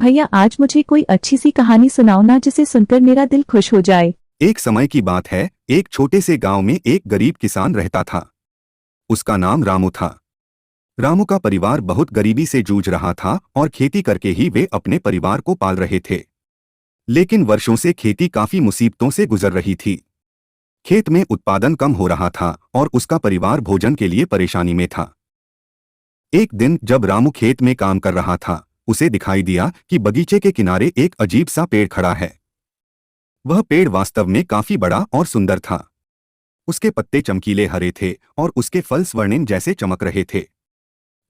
भैया आज मुझे कोई अच्छी सी कहानी सुनाओ ना, जिसे सुनकर मेरा दिल खुश हो जाए। एक समय की बात है। एक छोटे से गांव में एक गरीब किसान रहता था। उसका नाम रामू था। रामू का परिवार बहुत गरीबी से जूझ रहा था और खेती करके ही वे अपने परिवार को पाल रहे थे। लेकिन वर्षों से खेती काफी मुसीबतों से गुजर रही थी। खेत में उत्पादन कम हो रहा था और उसका परिवार भोजन के लिए परेशानी में था। एक दिन जब रामू खेत में काम कर रहा था, उसे दिखाई दिया कि बगीचे के किनारे एक अजीब सा पेड़ खड़ा है। वह पेड़ वास्तव में काफी बड़ा और सुंदर था। उसके पत्ते चमकीले हरे थे और उसके फल स्वर्णिम जैसे चमक रहे थे।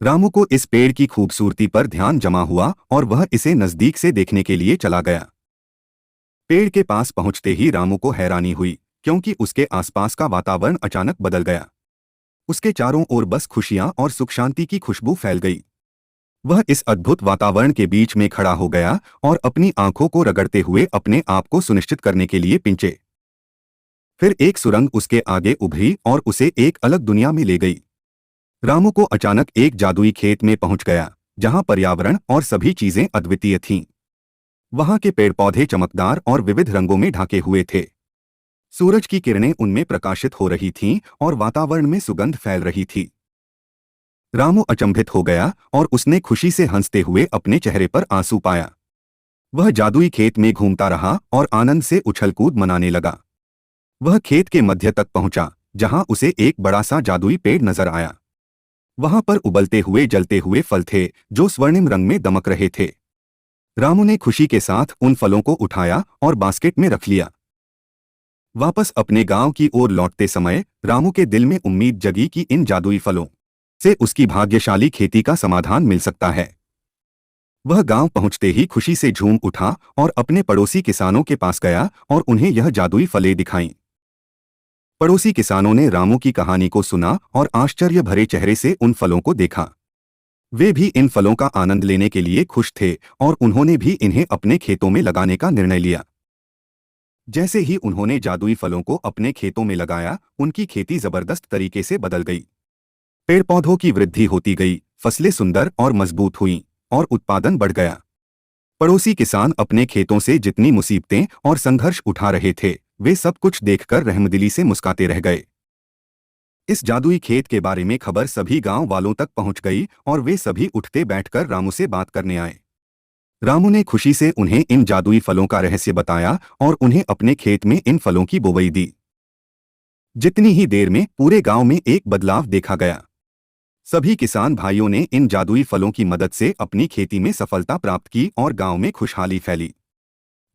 रामू को इस पेड़ की खूबसूरती पर ध्यान जमा हुआ और वह इसे नजदीक से देखने के लिए चला गया। पेड़ के पास पहुंचते ही रामू को हैरानी हुई, क्योंकि उसके आसपास का वातावरण अचानक बदल गया। उसके चारों ओर बस खुशियां और सुख शांति की खुशबू फैल गई। वह इस अद्भुत वातावरण के बीच में खड़ा हो गया और अपनी आंखों को रगड़ते हुए अपने आप को सुनिश्चित करने के लिए पिंचे। फिर एक सुरंग उसके आगे उभरी और उसे एक अलग दुनिया में ले गई। रामू को अचानक एक जादुई खेत में पहुंच गया, जहां पर्यावरण और सभी चीजें अद्वितीय थीं। वहां के पेड़ पौधे चमकदार और विविध रंगों में ढके हुए थे। सूरज की किरणें उनमें प्रकाशित हो रही थीं और वातावरण में सुगंध फैल रही थी। रामू अचंभित हो गया और उसने खुशी से हंसते हुए अपने चेहरे पर आंसू पाया। वह जादुई खेत में घूमता रहा और आनंद से उछल-कूद मनाने लगा। वह खेत के मध्य तक पहुंचा, जहां उसे एक बड़ा सा जादुई पेड़ नजर आया। वहां पर उबलते हुए जलते हुए फल थे, जो स्वर्णिम रंग में दमक रहे थे। रामू ने खुशी के साथ उन फलों को उठाया और बास्केट में रख लिया। वापस अपने गांव की ओर लौटते समय रामू के दिल में उम्मीद जगी कि इन जादुई फलों से उसकी भाग्यशाली खेती का समाधान मिल सकता है। वह गांव पहुंचते ही खुशी से झूम उठा और अपने पड़ोसी किसानों के पास गया और उन्हें यह जादुई फलें दिखाईं। पड़ोसी किसानों ने रामू की कहानी को सुना और आश्चर्य भरे चेहरे से उन फलों को देखा। वे भी इन फलों का आनंद लेने के लिए खुश थे और उन्होंने भी इन्हें अपने खेतों में लगाने का निर्णय लिया। जैसे ही उन्होंने जादुई फलों को अपने खेतों में लगाया, उनकी खेती जबरदस्त तरीके से बदल गई। पेड़ पौधों की वृद्धि होती गई, फसलें सुंदर और मजबूत हुईं और उत्पादन बढ़ गया। पड़ोसी किसान अपने खेतों से जितनी मुसीबतें और संघर्ष उठा रहे थे, वे सब कुछ देखकर रहमदिली से मुस्कुराते रह गए। इस जादुई खेत के बारे में खबर सभी गांव वालों तक पहुंच गई और वे सभी उठते बैठकर रामू से बात करने आए। रामू ने खुशी से उन्हें इन जादुई फलों का रहस्य बताया और उन्हें अपने खेत में इन फलों की बुवाई दी। जितनी ही देर में पूरे गांव में एक बदलाव देखा गया। सभी किसान भाइयों ने इन जादुई फलों की मदद से अपनी खेती में सफलता प्राप्त की और गांव में खुशहाली फैली।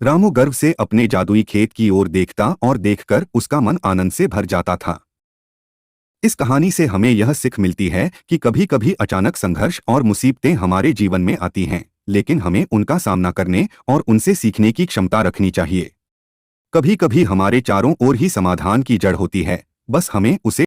रामू गर्व से अपने जादुई खेत की ओर देखता और देखकर उसका मन आनंद से भर जाता था। इस कहानी से हमें यह सीख मिलती है कि कभी कभी अचानक संघर्ष और मुसीबतें हमारे जीवन में आती हैं, लेकिन हमें उनका सामना करने और उनसे सीखने की क्षमता रखनी चाहिए। कभी कभी हमारे चारों ओर ही समाधान की जड़ होती है, बस हमें उसे